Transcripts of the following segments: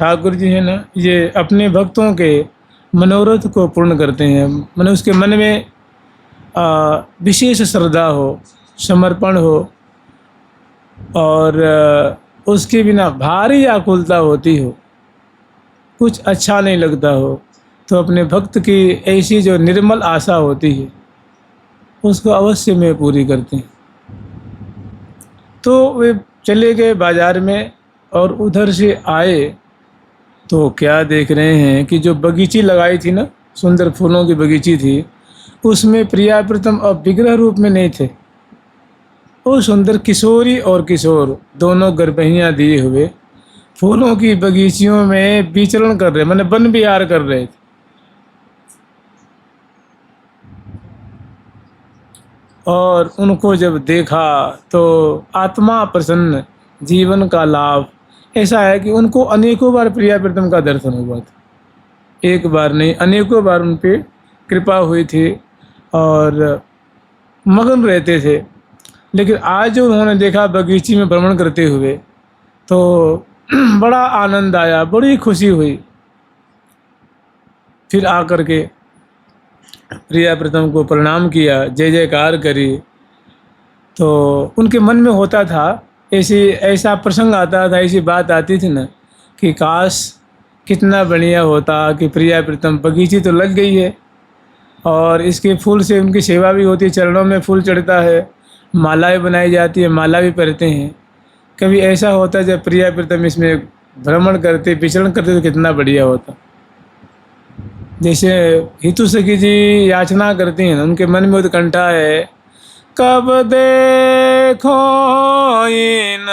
ठाकुर जी है ना, ये अपने भक्तों के मनोरथ को पूर्ण करते हैं। मैंने उसके मन में विशेष श्रद्धा हो, समर्पण हो और उसके बिना भारी आकुलता होती हो, कुछ अच्छा नहीं लगता हो, तो अपने भक्त की ऐसी जो निर्मल आशा होती है उसको अवश्य में पूरी करते हैं। तो वे चले गए बाजार में और उधर से आए तो क्या देख रहे हैं कि जो बगीची लगाई थी ना, सुंदर फूलों की बगीची थी, उसमें प्रिया प्रीतम अब विग्रह रूप में नहीं थे। वो सुंदर किशोरी और किशोर दोनों गर्भहियाँ दिए हुए फूलों की बगीचियों में विचरण कर रहे, माने वन विहार कर रहे थे। और उनको जब देखा तो आत्मा प्रसन्न, जीवन का लाभ। ऐसा है कि उनको अनेकों बार प्रिया प्रीतम का दर्शन हुआ था, एक बार नहीं अनेकों बार उन पे कृपा हुई थी और मगन रहते थे। लेकिन आज जो उन्होंने देखा बगीची में भ्रमण करते हुए तो बड़ा आनंद आया, बड़ी खुशी हुई। फिर आकर के प्रिया प्रीतम को प्रणाम किया, जय जयकार करी। तो उनके मन में होता था, ऐसा प्रसंग आता था, ऐसी बात आती थी ना कि काश कितना बढ़िया होता कि प्रिया प्रीतम बगीची तो लग गई है और इसके फूल से उनकी सेवा भी होती है, चरणों में फूल चढ़ता है, मालाएं बनाई जाती है, माला भी पहनते हैं। कभी ऐसा होता जब प्रिया प्रीतम इसमें भ्रमण करते, विचरण करते तो कितना बढ़िया होता। जैसे हितु सखी जी याचना करती हैं, उनके मन में उत्कंठा है, कब देखो इन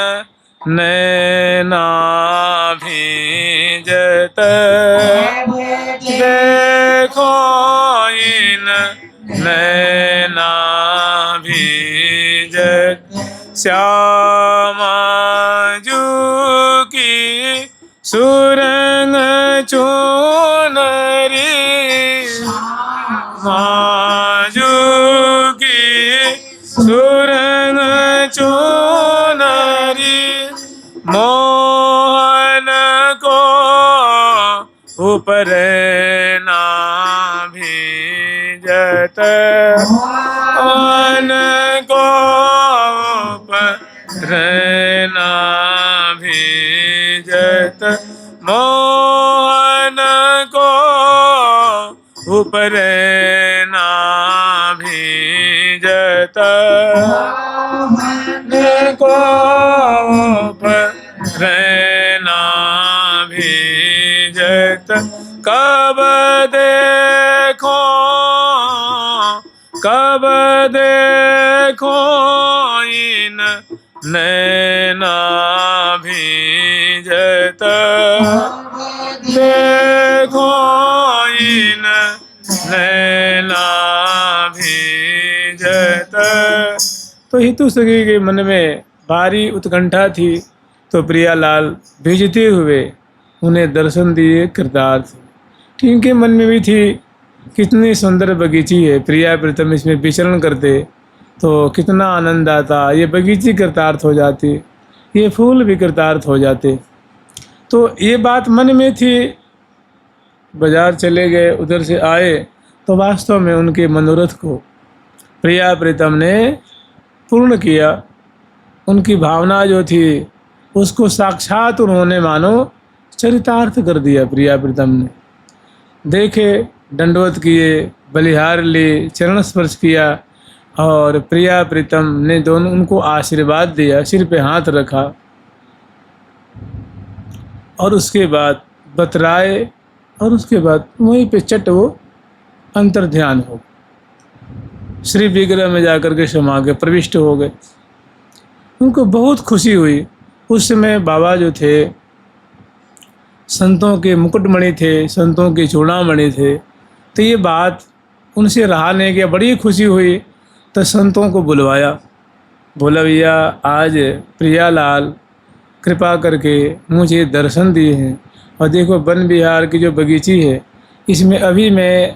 नैना भींजत, देखो इन नैना भींजत, श्यामा जू की सुरंग चुनरी, माजू की सुरंग चुनरी, मोहन को ऊपर ना भीजत, मोहन को ऊपर ना भीजत, मोहन को ऊपर ना भीजत, मोहन को ऊपर ना भीजत, कब देखो, कब देखो इन नैना भींजत, देखो इन नैना भींजत। तो हितु सखी के मन में भारी उत्कंठा थी, तो प्रियालाल भेजते हुए उन्हें दर्शन दिए कृतार्थ। ठीक के मन में भी थी, कितनी सुंदर बगीची है, प्रिया प्रीतम इसमें विचरण करते तो कितना आनंद आता, ये बगीची कृतार्थ हो जाती, ये फूल भी कृतार्थ हो जाते। तो ये बात मन में थी। बाजार चले गए, उधर से आए तो वास्तव में उनके मनोरथ को प्रिया प्रीतम ने पूर्ण किया। उनकी भावना जो थी उसको साक्षात उन्होंने मानो चरितार्थ कर दिया। प्रिया प्रीतम ने देखे, दंडवत किए, बलिहार ली, चरण स्पर्श किया और प्रिया प्रीतम ने दोनों उनको आशीर्वाद दिया, सिर पे हाथ रखा और उसके बाद बतराए और उसके बाद वहीं पे चट वो अंतर ध्यान हो, श्री विग्रह में जाकर के समा के प्रविष्ट हो गए। उनको बहुत खुशी हुई। उस समय बाबा जो थे संतों के मुकुटमणि थे, संतों के चूड़ामणि थे। तो ये बात उनसे रहा नहीं गया, बड़ी खुशी हुई। तो संतों को बुलवाया, बोला भैया आज प्रियालाल कृपा करके मुझे दर्शन दिए हैं और देखो वन विहार की जो बगीची है इसमें अभी मैं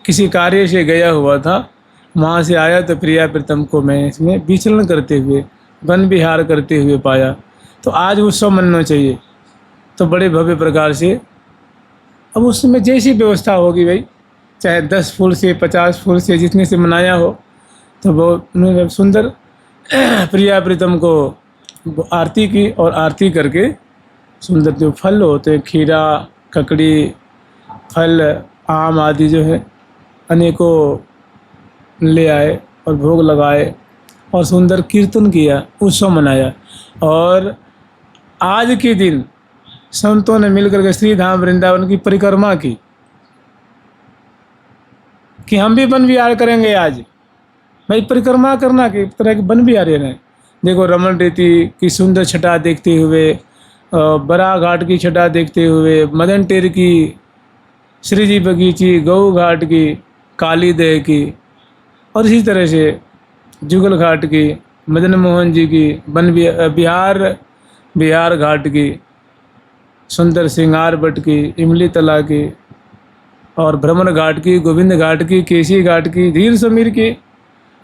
किसी कार्य से गया हुआ था, वहाँ से आया तो प्रिया प्रीतम को मैं इसमें विचरण करते हुए वन विहार करते हुए पाया। तो आज उत्सव मनना चाहिए, तो बड़े भव्य प्रकार से, अब उसमें जैसी व्यवस्था होगी भाई, चाहे 10 फूल से 50 फूल से जितने से मनाया हो, तो वो उन्होंने सुंदर प्रिया प्रीतम को वो आरती की, और आरती करके सुंदर जो फल होते हैं, खीरा, ककड़ी, फल, आम आदि जो है अनेकों ले आए और भोग लगाए और सुंदर कीर्तन किया, उत्सव मनाया। और आज के दिन संतों ने मिलकर के श्री धाम वृंदावन की परिक्रमा की कि हम भी वन विहार करेंगे आज। भाई परिक्रमा करना की तरह के वन विहार है। देखो रमन रीति की सुंदर छटा देखते हुए, बरा घाट की छटा देखते हुए, मदन टेर की, श्री जी बगीची, गऊ घाट की, काली देह की, और इसी तरह से जुगल घाट की, मदन मोहन जी की, वन बिहार घाट की, सुंदर सिंगार बट की, इमली तला की, और भ्रमण घाट की, गोविंद घाट की, केसी घाट की, धीर समीर की,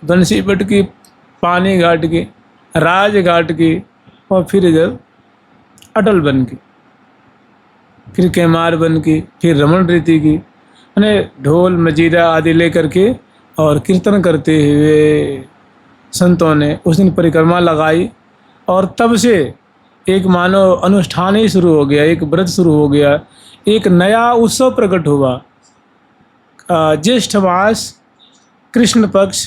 बंसी बट की, पानी घाट की, राज घाट की, और फिर इधर अटल वन की, फिर कैमार वन की, फिर रमन रीति की, यानी ढोल मजीरा आदि लेकर के और कीर्तन करते हुए संतों ने उस दिन परिक्रमा लगाई। और तब से एक मानो अनुष्ठान ही शुरू हो गया, एक व्रत शुरू हो गया, एक नया उत्सव प्रकट हुआ। ज्येष्ठ मास कृष्ण पक्ष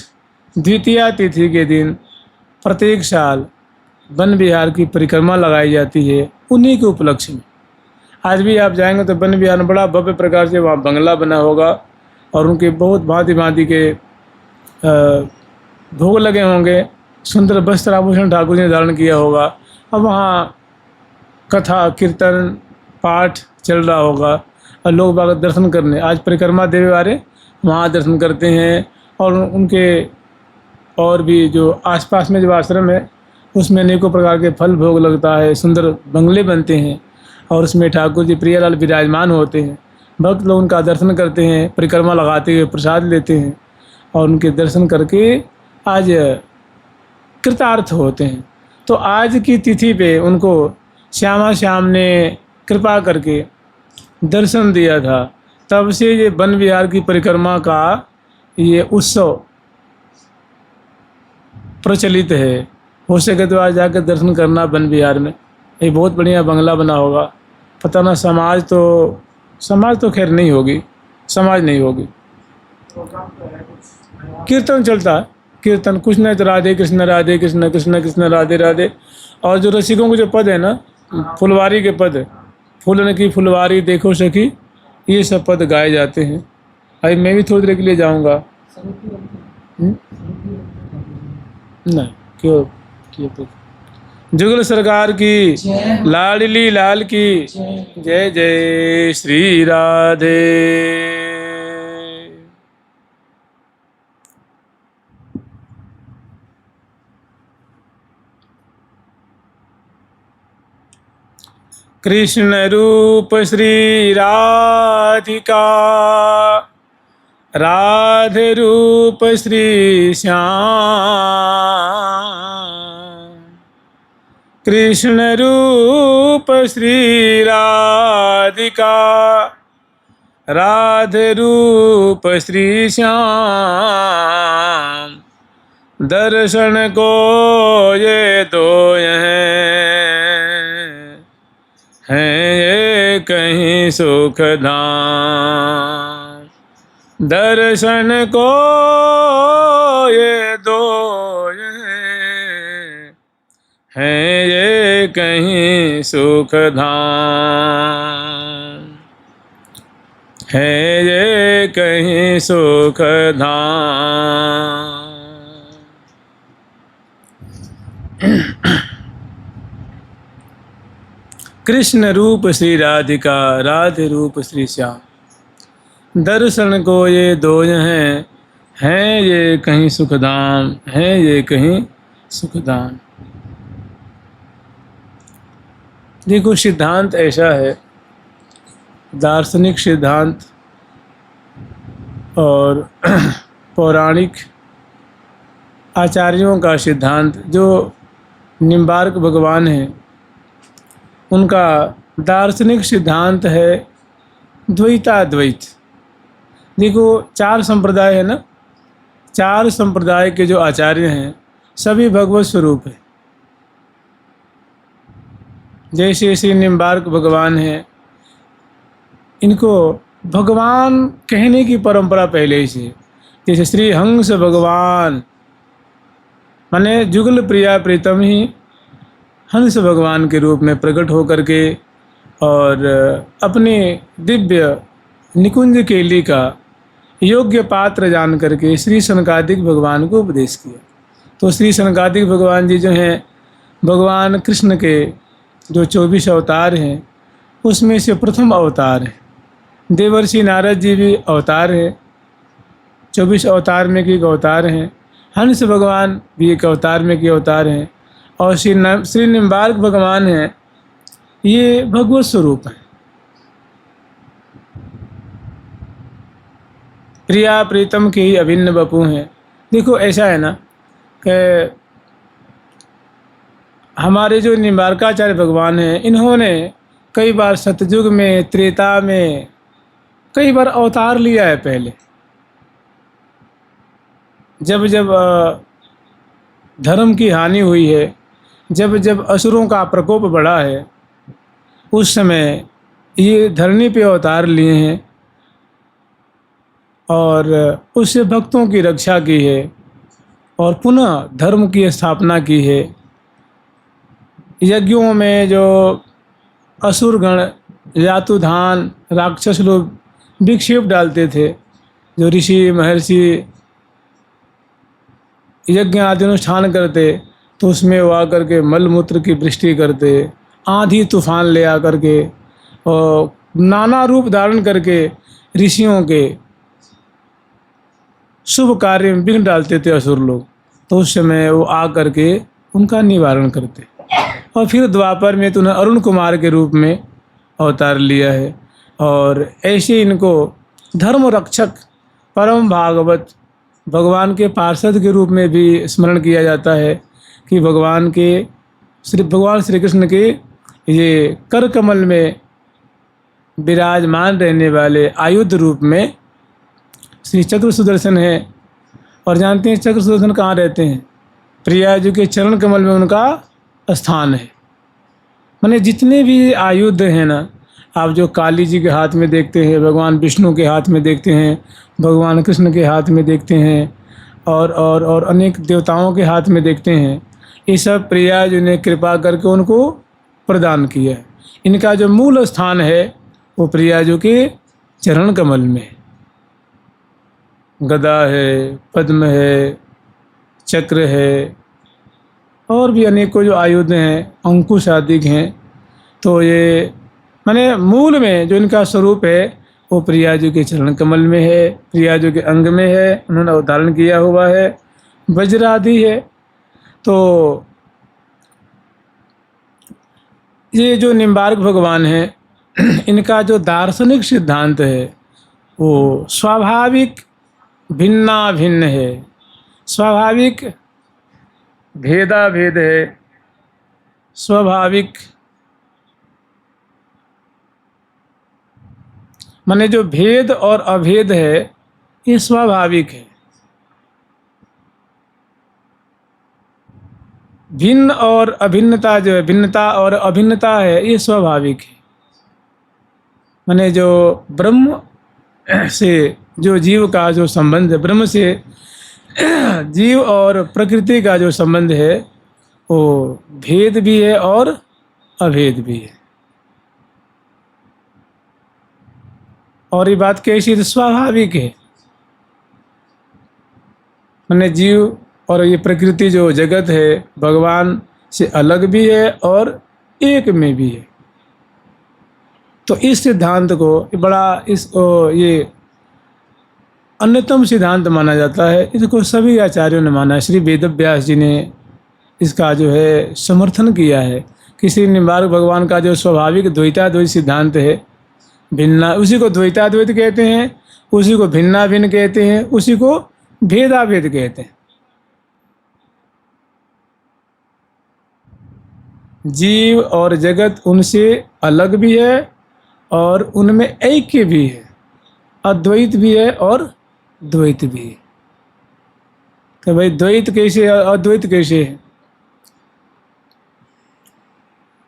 द्वितीया तिथि के दिन प्रत्येक साल वन विहार की परिक्रमा लगाई जाती है, उन्हीं के उपलक्ष्य में। आज भी आप जाएंगे तो वन विहार में बड़ा भव्य प्रकार से वहाँ बंगला बना होगा और उनके बहुत भांति भांति के भोग लगे होंगे, सुंदर वस्त्र आभूषण ठाकुर जी ने धारण किया होगा, अब वहाँ कथा कीर्तन पाठ चल रहा होगा और लोग बाग दर्शन करने आज परिक्रमा देवे वाले वहाँ दर्शन करते हैं। और उनके और भी जो आसपास में जो आश्रम है उसमें अनेकों प्रकार के फल भोग लगता है, सुंदर बंगले बनते हैं और उसमें ठाकुर जी प्रियालाल विराजमान होते हैं। भक्त लोग उनका दर्शन करते हैं, परिक्रमा लगाते हुए प्रसाद लेते हैं और उनके दर्शन करके आज कृतार्थ होते हैं। तो आज की तिथि पे उनको श्यामा श्याम ने कृपा करके दर्शन दिया था, तब से ये वन विहार की परिक्रमा का ये उत्सव प्रचलित है। हो सके तो आज जाकर दर्शन करना वन विहार में, ये बहुत बढ़िया बंगला बना होगा। पता ना समाज तो खैर नहीं होगी, समाज नहीं होगी। कीर्तन चलता है, कीर्तन कुछ नहीं तो राधे कृष्ण कृष्ण कृष्ण राधे राधे। और जो रसिकों के जो पद है ना, फुलवारी के पद, फूलन की फुलवारी देखो सखी, ये सब पद गाए जाते हैं। अभी मैं भी थोड़ी देर के लिए जाऊंगा। नहीं क्यों जुगल सरकार की, लाडली लाल की जय जय श्री राधे। कृष्ण रूप श्री राधिका, राधे रूप श्री श्याम। कृष्ण रूप श्री राधिका, राधे रूप श्री श्याम। दर्शन को ये दो हैं ये कहीं सुख धाम। दर्शन को ये दो हैं ये कहीं सुख धाम, है ये कहीं सुख धाम। कृष्ण रूप श्री राधिका, राधे रूप श्री श्याम। दर्शन को ये दो हैं ये कहीं सुखधाम, हैं ये कहीं सुखधाम। देखो सिद्धांत ऐसा है, दार्शनिक सिद्धांत और पौराणिक आचार्यों का सिद्धांत, जो निम्बार्क भगवान हैं उनका दार्शनिक सिद्धांत है द्वैताद्वैत। देखो 4 संप्रदाय है ना, 4 संप्रदाय के जो आचार्य हैं सभी भगवत स्वरूप है। जैसे श्री निम्बार्क भगवान हैं, इनको भगवान कहने की परंपरा पहले ही से। जैसे श्री हंस भगवान माने जुगल प्रिया प्रीतम ही हंस भगवान के रूप में प्रकट होकर के और अपने दिव्य निकुंज केली का योग्य पात्र जान करके श्री सनकादिक भगवान को उपदेश किया। तो श्री सनकादिक भगवान जी जो हैं भगवान कृष्ण के जो 24 अवतार हैं उसमें से प्रथम अवतार है। देवर्षि नारद जी भी अवतार है, 24 अवतार में के एक अवतार हैं। हंस भगवान भी एक अवतार में के अवतार हैं। और श्री निम्बार्क भगवान हैं, ये भगवत स्वरूप हैं। प्रिया प्रीतम के ही अभिन्न बपू हैं। देखो ऐसा है ना कि हमारे जो निम्बार्काचार्य भगवान हैं, इन्होंने कई बार सतयुग में, त्रेता में कई बार अवतार लिया है। पहले जब जब धर्म की हानि हुई है, जब जब असुरों का प्रकोप बढ़ा है, उस समय ये धरनी पे अवतार लिए हैं और उससे भक्तों की रक्षा की है और पुनः धर्म की स्थापना की है। यज्ञों में जो असुरगण यातुधान राक्षस लोग विक्षेप डालते थे, जो ऋषि महर्षि यज्ञ आदि अनुष्ठान करते, तो उसमें वो आकर के मलमूत्र की वृष्टि करते, आंधी तूफान ले आकर के और नाना रूप धारण करके ऋषियों के शुभ कार्य में विघ्न डालते थे असुर लोग। तो उस समय वो आ करके उनका निवारण करते। और फिर द्वापर में तो उन्हें अरुण कुमार के रूप में अवतार लिया है। और ऐसे इनको धर्म रक्षक परम भागवत भगवान के पार्षद के रूप में भी स्मरण किया जाता है कि भगवान श्री कृष्ण के ये कर कमल में विराजमान रहने वाले आयुध रूप में श्री चक्र सुदर्शन है। और जानते हैं चक्र सुदर्शन कहाँ रहते हैं? प्रिया जी के चरण कमल में उनका स्थान है। माने जितने भी आयुध हैं ना, आप जो काली जी के हाथ में देखते हैं, भगवान विष्णु के हाथ में देखते हैं, भगवान कृष्ण के हाथ में देखते हैं और अनेक देवताओं के हाथ में देखते हैं, ये सब प्रिया जी ने कृपा करके उनको प्रदान किया है। इनका जो मूल स्थान है वो प्रिया जी के चरण कमल में। गदा है, पद्म है, चक्र है और भी अनेकों जो आयुध हैं, अंकुश आदि हैं। तो ये माने मूल में जो इनका स्वरूप है वो प्रिया जी के चरण कमल में है, प्रिया जी के अंग में है, उन्होंने अवतारण किया हुआ है। वज्रादि है। तो ये जो निम्बार्क भगवान हैं, इनका जो दार्शनिक सिद्धांत है वो स्वाभाविक भिन्ना भिन्न है, स्वाभाविक भेदा भेद है, स्वाभाविक माने जो भेद और अभेद है ये स्वाभाविक है। भिन्न और अभिन्नता जो है, भिन्नता और अभिन्नता है, ये स्वाभाविक है। माने जो ब्रह्म से जो जीव का जो संबंध है, ब्रह्म से जीव और प्रकृति का जो संबंध है वो भेद भी है और अभेद भी है। और ये बात कैसी है? स्वाभाविक है। माने जीव और ये प्रकृति जो जगत है भगवान से अलग भी है और एक में भी है। तो इस सिद्धांत को बड़ा ये अन्यतम सिद्धांत माना जाता है। इसको सभी आचार्यों ने माना है। श्री वेदव्यास जी ने इसका जो है समर्थन किया है कि श्री निम्बार्क भगवान का जो स्वाभाविक द्वैताद्वैत सिद्धांत है, भिन्ना, उसी को द्वैताद्वैत कहते हैं, उसी को भिन्ना भिन्न कहते हैं, उसी को भेदाभेद कहते हैं। जीव और जगत उनसे अलग भी है और उनमें ऐक्य भी है, अद्वैत भी है और द्वैत भी है। तो भाई द्वैत कैसे है, अद्वैत कैसे है?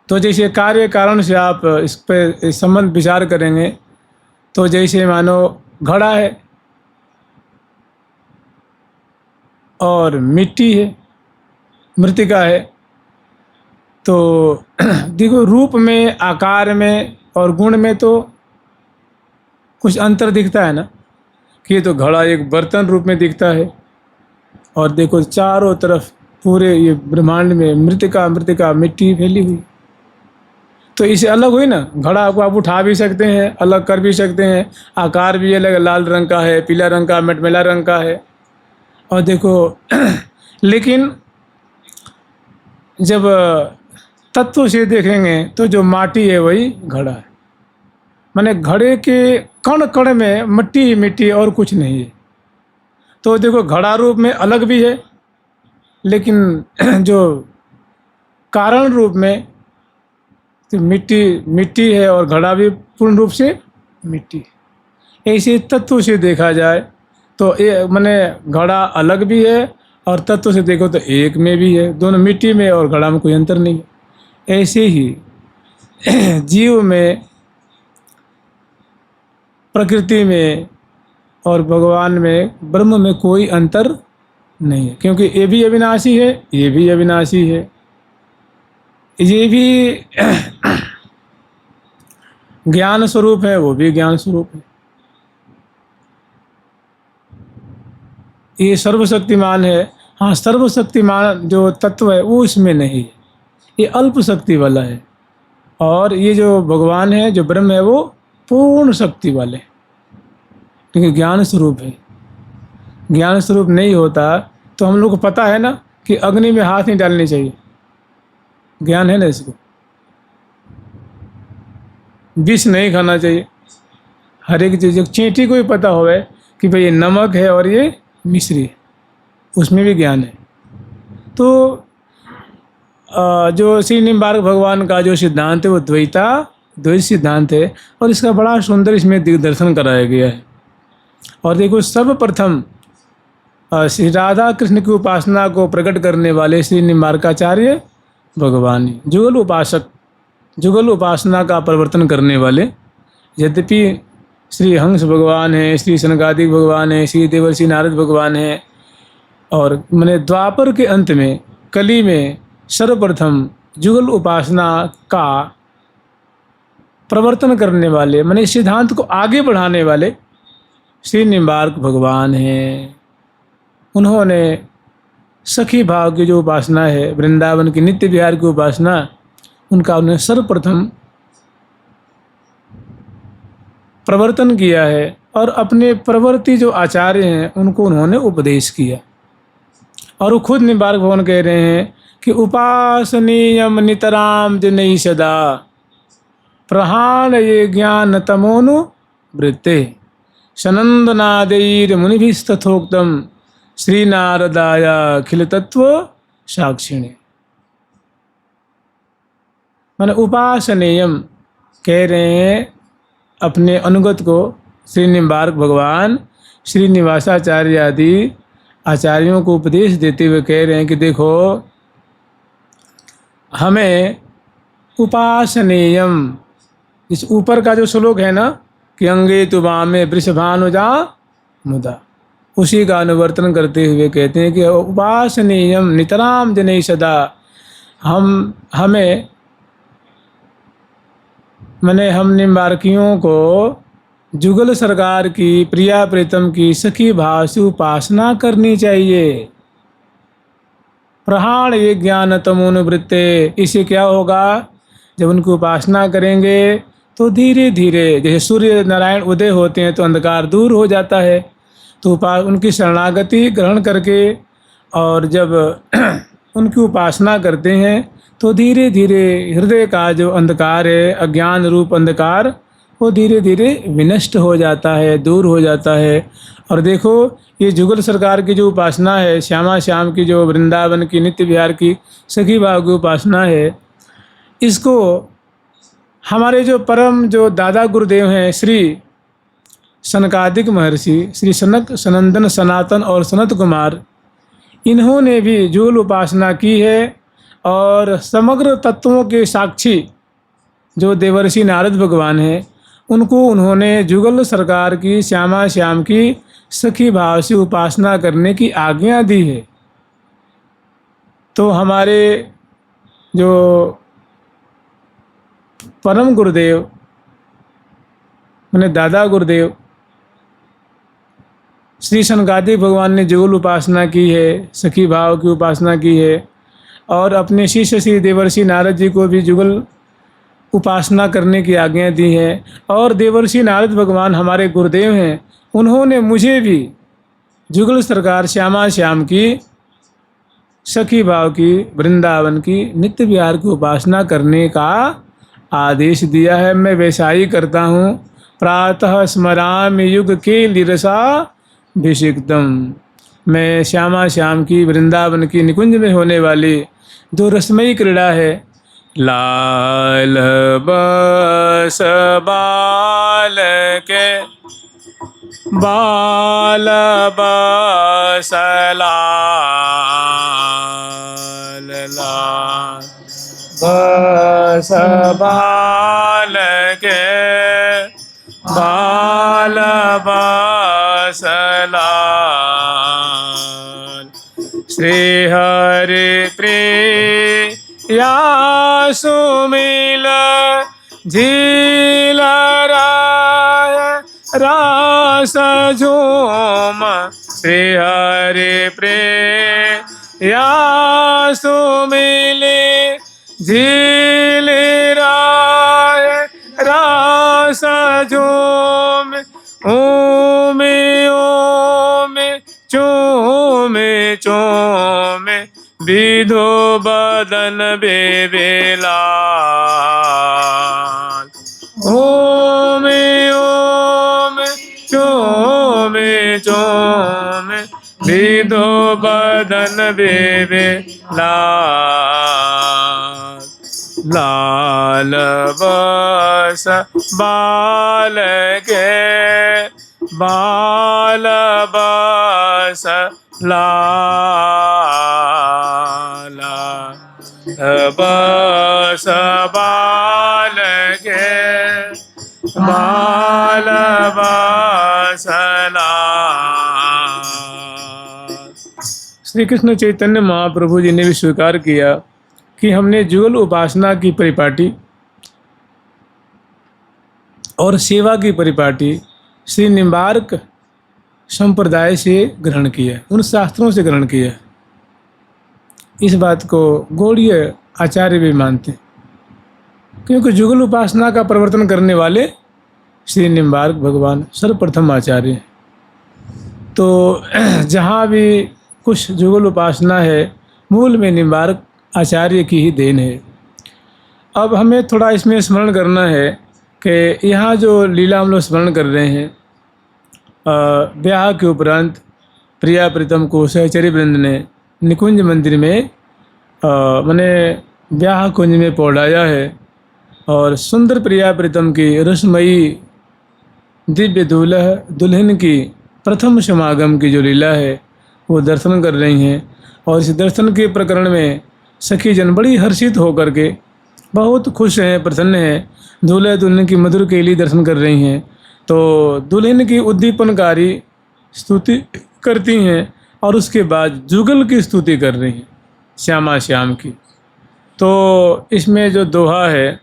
तो जैसे कार्य कारण से आप इस पर संबंध विचार करेंगे तो जैसे मानो घड़ा है और मिट्टी है, मृतिका है, तो देखो रूप में, आकार में और गुण में तो कुछ अंतर दिखता है ना, कि ये तो घड़ा एक बर्तन रूप में दिखता है और देखो चारों तरफ पूरे ये ब्रह्मांड में मृतिका मृतिका मिट्टी फैली हुई। तो इसे अलग हुई ना, घड़ा को आप उठा भी सकते हैं, अलग कर भी सकते हैं, आकार भी अलग, लाल रंग का है, पीला रंग का, मटमैला रंग का है। और देखो लेकिन जब तत्व से देखेंगे तो जो माटी है वही घड़ा है। माने घड़े के कण कण में मिट्टी ही मिट्टी और कुछ नहीं है। तो देखो घड़ा रूप में अलग भी है, लेकिन जो कारण रूप में तो मिट्टी मिट्टी है और घड़ा भी पूर्ण रूप से मिट्टी है। ऐसे तत्व से देखा जाए तो ये माने घड़ा अलग भी है और तत्व से देखो तो एक में भी है, दोनों मिट्टी में और घड़ा में कोई अंतर नहीं है। ऐसे ही जीव में, प्रकृति में और भगवान में, ब्रह्म में कोई अंतर नहीं है, क्योंकि ये भी अविनाशी है, ये भी अविनाशी है, ये भी ज्ञान स्वरूप है, वो भी ज्ञान स्वरूप है। ये सर्वशक्तिमान है। हाँ, सर्वशक्तिमान जो तत्व है वो इसमें नहीं है, ये अल्प शक्ति वाला है। और ये जो भगवान है, जो ब्रह्म है, वो पूर्ण शक्ति वाले, क्योंकि ज्ञान स्वरूप है। ज्ञान स्वरूप नहीं होता तो हम लोग को पता है ना कि अग्नि में हाथ नहीं डालने चाहिए, ज्ञान है ना इसको। विष नहीं खाना चाहिए, हर एक चीज़, चींटी को भी पता होवे कि भाई ये नमक है और ये मिश्री है, उसमें भी ज्ञान है। तो जो श्री निम्बार्क भगवान का जो सिद्धांत है वो द्वैत सिद्धांत है, और इसका बड़ा सुंदर इसमें दिग्दर्शन कराया गया है। और देखो सर्वप्रथम श्री राधा कृष्ण की उपासना को प्रकट करने वाले श्री निम्बार्काचार्य भगवान ही, जुगल उपासक, जुगल उपासना का प्रवर्तन करने वाले। यद्यपि श्री हंस भगवान है, श्री सनकादिक भगवान है, श्री देवर्षि नारद भगवान है, और मैंने द्वापर के अंत में, कली में सर्वप्रथम जुगल उपासना का प्रवर्तन करने वाले, मैंने सिद्धांत को आगे बढ़ाने वाले श्री निम्बार्क भगवान हैं। उन्होंने सखी भाव की जो उपासना है, वृंदावन की नित्य विहार की उपासना, उनका उन्हें सर्वप्रथम प्रवर्तन किया है, और अपने प्रवर्ती जो आचार्य हैं उनको उन्होंने उपदेश किया। और वो खुद निम्बार्क भगवान कह रहे हैं कि उपासनीयम नितराम जनई सदा प्रहाण ये ज्ञान तमोनु वृत्ते सनंदनादैर मुनिभिस्तथोक्तम श्री नारदाय अखिल तत्व साक्षिणे। माने उपासनीयम कह रहे हैं अपने अनुगत को, श्री निम्बार्क भगवान श्रीनिवासाचार्य आदि आचार्यों को उपदेश देते हुए कह रहे हैं कि देखो, हमें उपासनीयम, इस ऊपर का जो श्लोक है ना कि अंगे तुबामे वृषभानुजा मुदा, उसी का अनुवर्तन करते हुए कहते हैं कि उपासनीयम नितराम जनई सदा, हमें मैंने हम निम्बार्कियों को जुगल सरकार की, प्रिया प्रीतम की सखी भाव से उपासना करनी चाहिए। प्रहाण ये ज्ञान तमोनुवृत्ते, इससे क्या होगा, जब उनकी उपासना करेंगे तो धीरे धीरे, जैसे सूर्य नारायण उदय होते हैं तो अंधकार दूर हो जाता है, तो उनकी शरणागति ग्रहण करके और जब उनकी उपासना करते हैं तो धीरे धीरे हृदय का जो अंधकार है, अज्ञान रूप अंधकार, वो धीरे धीरे विनष्ट हो जाता है, दूर हो जाता है। और देखो ये जुगल सरकार की जो उपासना है, श्यामा श्याम की जो वृंदावन की नित्य विहार की सखी भाव की उपासना है, इसको हमारे जो परम जो दादा गुरुदेव हैं श्री सनकादिक महर्षि श्री सनक सनंदन सनातन और सनत कुमार, इन्होंने भी जुगल उपासना की है। और समग्र तत्वों के साक्षी जो देवर्षि नारद भगवान हैं, उनको उन्होंने जुगल सरकार की श्यामा श्याम की सखी भाव से उपासना करने की आज्ञा दी है। तो हमारे जो परम गुरुदेव मैंने दादा गुरुदेव श्री सनकादिक भगवान ने जुगल उपासना की है, सखी भाव की उपासना की है। और अपने शिष्य श्री देवर्षि नारद जी को भी जुगल उपासना करने की आज्ञा दी है। और देवर्षि नारद भगवान हमारे गुरुदेव हैं, उन्होंने मुझे भी जुगल सरकार श्यामा श्याम की सखी भाव की वृंदावन की नित्य विहार की उपासना करने का आदेश दिया है। मैं वैसा ही करता हूँ। प्रातः स्मरामि युग के लिरसा भिषिक्तम। मैं श्यामा श्याम की वृंदावन की निकुंज में होने वाली जो रसमयी क्रीड़ा है, लाल बस बाल के बाल बस लाल लाल बस बाल के बाल बस लाल। श्री हरि प्रिया सुमिल झील राय रास झूम। श्री हरि प्रिया सुमिल झील राय रास झूम। ओम ओम चूम चूम विधो बदन बेबेलाल। ओम ओम चूम चूम विधो बदन बेबेलाल। लाल बस बाल के बाल बस लाल बस बाल के बाल बस लाल। श्री कृष्ण चैतन्य महाप्रभु जी ने भी स्वीकार किया कि हमने जुगल उपासना की परिपाटी और सेवा की परिपाटी श्री निम्बार्क संप्रदाय से ग्रहण किया, उन शास्त्रों से ग्रहण किया। इस बात को गौड़ीय आचार्य भी मानते हैं, क्योंकि जुगल उपासना का प्रवर्तन करने वाले श्री निम्बार्क भगवान सर्वप्रथम आचार्य हैं। तो जहाँ भी कुछ जुगल उपासना है, मूल में निम्बार्क आचार्य की ही देन है। अब हमें थोड़ा इसमें स्मरण करना है कि यहाँ जो लीला हम लोग स्मरण कर रहे हैं, ब्याह के उपरांत प्रिया प्रीतम को सहचरी वृंद ने निकुंज मंदिर में मैंने ब्याह कुंज में पौड़ाया है। और सुंदर प्रिया प्रीतम की रसमयी दिव्य दुल्हन की प्रथम समागम की जो लीला है वो दर्शन कर रही हैं। और इस दर्शन के प्रकरण में सखी जन बड़ी हर्षित होकर के बहुत खुश हैं, प्रसन्न हैं। दूल्हा दुल्हन की मधुर केली दर्शन कर रही हैं। तो दुल्हन की उद्दीपनकारी स्तुति करती हैं और उसके बाद जुगल की स्तुति कर रही हैं, श्यामा श्याम की। तो इसमें जो दोहा है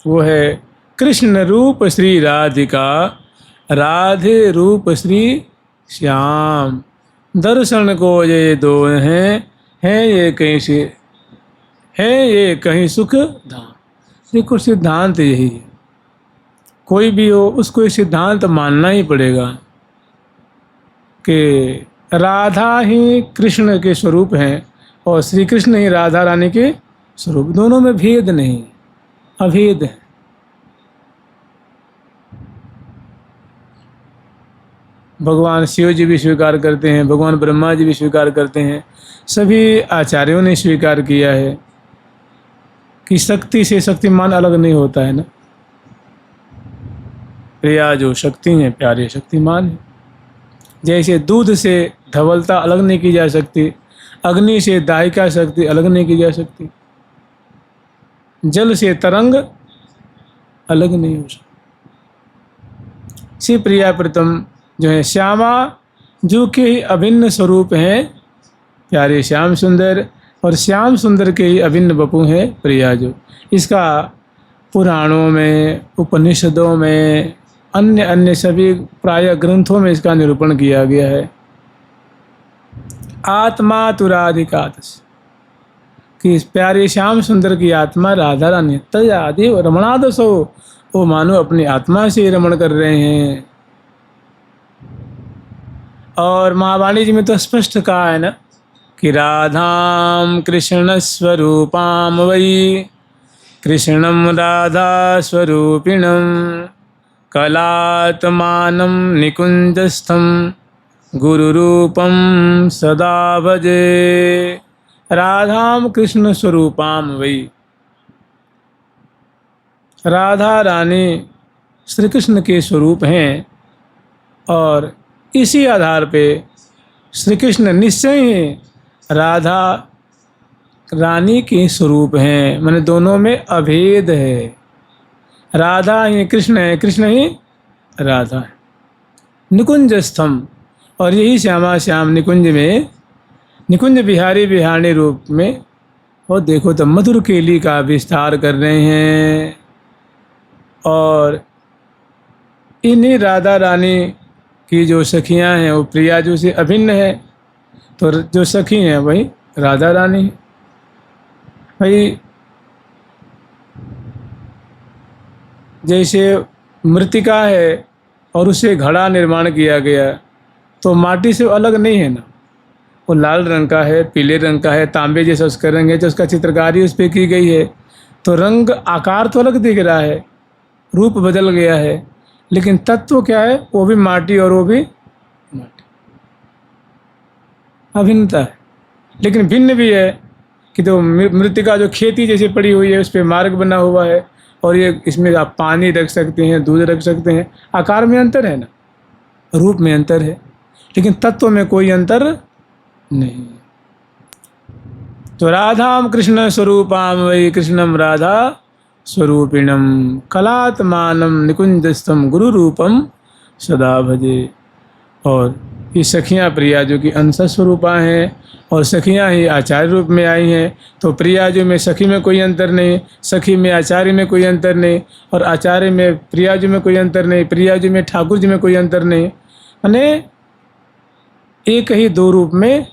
वो है, कृष्ण रूप श्री राधिका राधे रूप श्री श्याम, दर्शन को ये दो हैं ये कहीं से है ये कहीं सुख धाम। देखो सिद्धांत यही है, कोई भी हो उसको ये सिद्धांत मानना ही पड़ेगा कि राधा ही कृष्ण के स्वरूप हैं और श्री कृष्ण ही राधा रानी के स्वरूप। दोनों में भेद नहीं, अभेद है। भगवान शिव जी भी स्वीकार करते हैं, भगवान ब्रह्मा जी भी स्वीकार करते हैं, सभी आचार्यों ने स्वीकार किया है कि शक्ति से शक्तिमान अलग नहीं होता है ना। प्रिया जो शक्ति है, प्यारे शक्तिमान है। जैसे दूध से धवलता अलग नहीं की जा सकती, अग्नि से दाहिका शक्ति अलग नहीं की जा सकती, जल से तरंग अलग नहीं हो सकती। श्री प्रिया प्रीतम जो है श्यामा, जो कि ही अभिन्न स्वरूप हैं प्यारे श्याम सुंदर, और श्याम सुंदर के ही अभिन्न बपू हैं प्रिया जो। इसका पुराणों में, उपनिषदों में, अन्य अन्य सभी प्राय ग्रंथों में इसका निरूपण किया गया है। आत्मा तुराधिकात, कि इस प्यारे श्याम सुंदर की आत्मा राधा रानी तज आदि रमणादसो, वो मानो अपनी आत्मा से रमण कर रहे हैं। और महावाणी जी में तो स्पष्ट कहा है ना कि राधाम कृष्ण स्वरूपाम वै, कृष्णम राधा स्वरूपिणम कलात्मानं निकुंजस्थम गुरुरूपम सदा भजे। राधाम कृष्ण स्वरूपाम वै, राधा रानी श्री कृष्ण के स्वरूप हैं, और इसी आधार पे श्री कृष्ण निश्चय ही राधा रानी के स्वरूप हैं। माने दोनों में अभेद है, राधा ही कृष्ण है, कृष्ण ही राधा है। निकुंजस्थम, और यही श्यामा श्याम निकुंज में, निकुंज बिहारी बिहारी रूप में, और देखो तो मधुर केली का विस्तार कर रहे हैं। और इन्हीं राधा रानी की जो सखियां हैं वो प्रिया जो से अभिन्न है, तो जो सखी हैं वही राधा रानी। भाई जैसे मृतिका है और उसे घड़ा निर्माण किया गया, तो माटी से अलग नहीं है ना, वो लाल रंग का है, पीले रंग का है, तांबे जैसा उसका रंग है, जो उसका चित्रकारी उस पर की गई है, तो रंग आकार तो अलग दिख रहा है, रूप बदल गया है, लेकिन तत्व क्या है, वो भी माटी और वो भी माटी, अभिन्नता है। लेकिन भिन्न भी है कि तो मृतिका जो खेती जैसे पड़ी हुई है, उस पर मार्ग बना हुआ है, और ये इसमें आप पानी रख सकते हैं, दूध रख सकते हैं। आकार में अंतर है ना, रूप में अंतर है, लेकिन तत्व में कोई अंतर नहीं। तो राधाम कृष्ण स्वरूपाम वै, कृष्णम राधा स्वरूपिणम कलात्मानम निकुंजस्थम गुरु रूपम सदा भजे। और ये सखियाँ प्रिया जो कि अंश स्वरूपा हैं, और सखियाँ ही आचार्य रूप में आई हैं। तो प्रिया जो में सखी में कोई अंतर नहीं, सखी में आचार्य में कोई अंतर नहीं, और आचार्य में प्रिया जी में कोई अंतर नहीं, प्रिया जी में ठाकुर जी में कोई अंतर नहीं। माने एक ही दो रूप में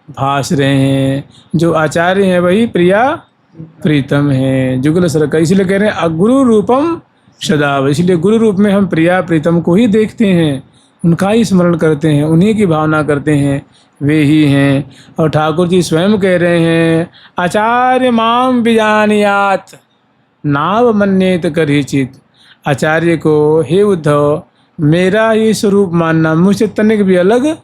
भास रहे हैं। जो आचार्य हैं वही प्रिया प्रीतम है, जुगल सर का। इसलिए कह रहे हैं गुरु रूपम सदा। इसलिए गुरु रूप में हम प्रिया प्रीतम को ही देखते हैं, उनका ही स्मरण करते हैं, उन्हीं की भावना करते हैं, वे ही हैं। और ठाकुर जी स्वयं कह रहे हैं आचार्य माम बिजानियात नाव मन्येत करिचित। आचार्य को हे उद्धव मेरा ही स्वरूप मानना, मुझसे तनिक भी अलग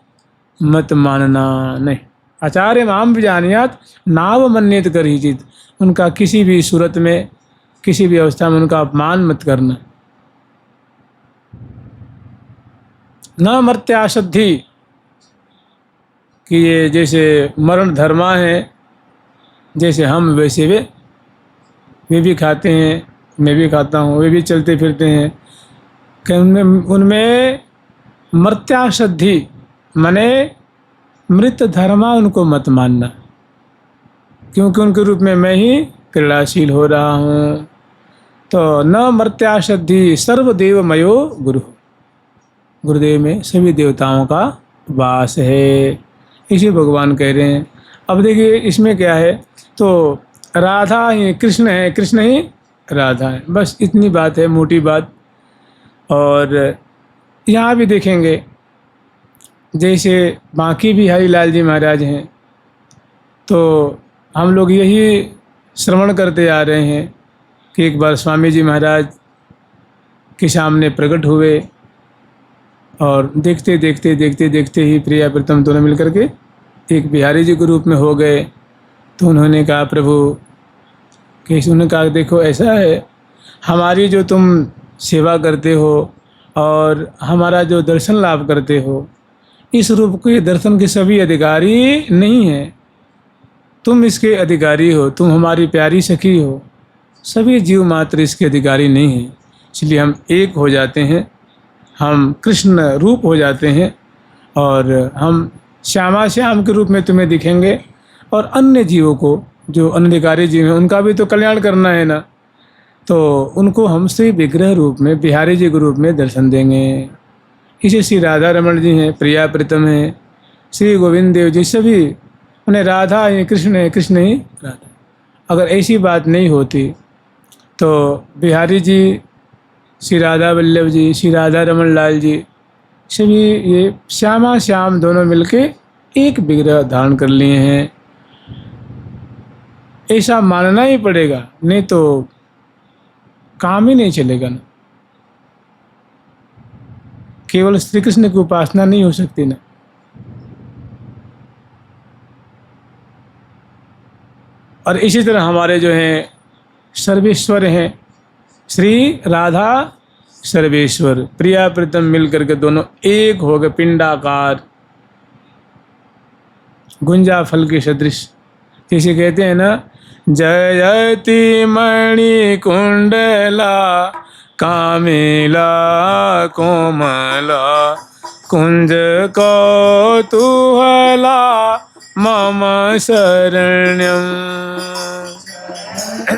मत मानना नहीं। आचार्य माम बिजानियात नाव मन्येत करिचित। उनका किसी भी सूरत में, किसी भी अवस्था में उनका अपमान मत करना। न मर्त्याशुद्धि, कि ये जैसे मरण धर्मा है, जैसे हम वैसे वे भी खाते हैं, मैं भी खाता हूँ, वे भी चलते फिरते हैं, कि उनमें मर्त्याशुद्धि माने मृत धर्मा उनको मत मानना, क्योंकि उनके रूप में मैं ही क्रीड़ाशील हो रहा हूँ। तो न मर्त्याशुद्धि सर्वदेवमयो गुरु, गुरुदेव में सभी देवताओं का वास है, इसी भगवान कह रहे हैं। अब देखिए इसमें क्या है, तो राधा ही कृष्ण है, कृष्ण ही राधा है, बस इतनी बात है, मोटी बात। और यहाँ भी देखेंगे जैसे बांकी बिहारी लाल जी महाराज हैं, तो हम लोग यही श्रवण करते आ रहे हैं कि एक बार स्वामी जी महाराज के सामने प्रकट हुए, और देखते देखते देखते देखते ही प्रिया प्रीतम दोनों मिलकर के एक बिहारी जी के रूप में हो गए। तो उन्होंने कहा प्रभु कि उन्होंने कहा देखो ऐसा है, हमारी जो तुम सेवा करते हो और हमारा जो दर्शन लाभ करते हो, इस रूप के दर्शन के सभी अधिकारी नहीं हैं, तुम इसके अधिकारी हो, तुम हमारी प्यारी सखी हो, सभी जीव मात्र इसके अधिकारी नहीं हैं। इसलिए हम एक हो जाते हैं, हम कृष्ण रूप हो जाते हैं और हम श्यामा श्याम के रूप में तुम्हें दिखेंगे और अन्य जीवों को जो अनधिकारी जीव हैं उनका भी तो कल्याण करना है ना, तो उनको हम श्री विग्रह रूप में बिहारी जी के रूप में दर्शन देंगे। इसे श्री राधा रमन जी हैं, प्रिया प्रीतम हैं, श्री गोविंद देव जी, सभी उन्हें राधा ही कृष्ण है, कृष्ण ही राधा। अगर ऐसी बात नहीं होती तो बिहारी जी, श्री राधा वल्लभ जी, श्री राधा रमन लाल जी, सभी ये श्यामा श्याम दोनों मिलके एक विग्रह धारण कर लिए हैं। ऐसा मानना ही पड़ेगा, नहीं तो काम ही नहीं चलेगा ना। केवल श्री कृष्ण की उपासना नहीं हो सकती ना। और इसी तरह हमारे जो हैं सर्वेश्वर हैं, श्री राधा सर्वेश्वर, प्रिया प्रीतम मिलकर के दोनों एक हो गए, पिंडाकार, गुंजा फल के सदृश। जैसे कहते हैं ना, जयति मणि कुंडला कामिला कोमला कुंज कौतूहला मम शरण्यम।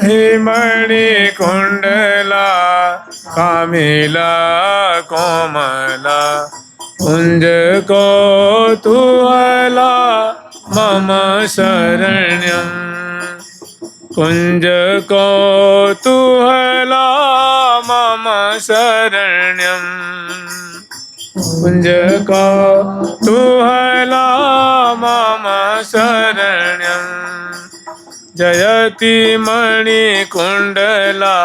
हे मणि कुंडला कामिला कोमला कुंज कौतूहला मम शरण्यम। कुंज कौतूहला मम शरण्यम। कुंज कौतूहला मम शरण्यम। जयति मणि कुंडला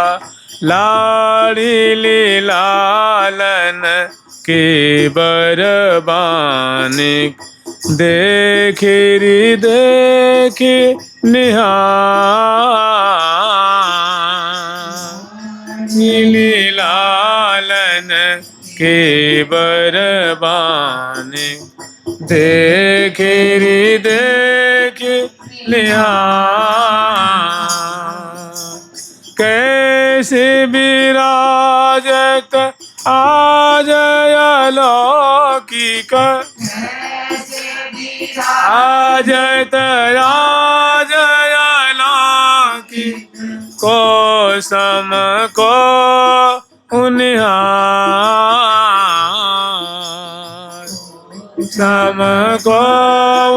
लाड़िली लालन के बरबानिक देखिरी देखी निहारी लालन के बरबानिक देखिरी देखी निहार। कैसे विराजत आज अलौकिक आजत राज अलौकिक को सम को उनिहार। सम को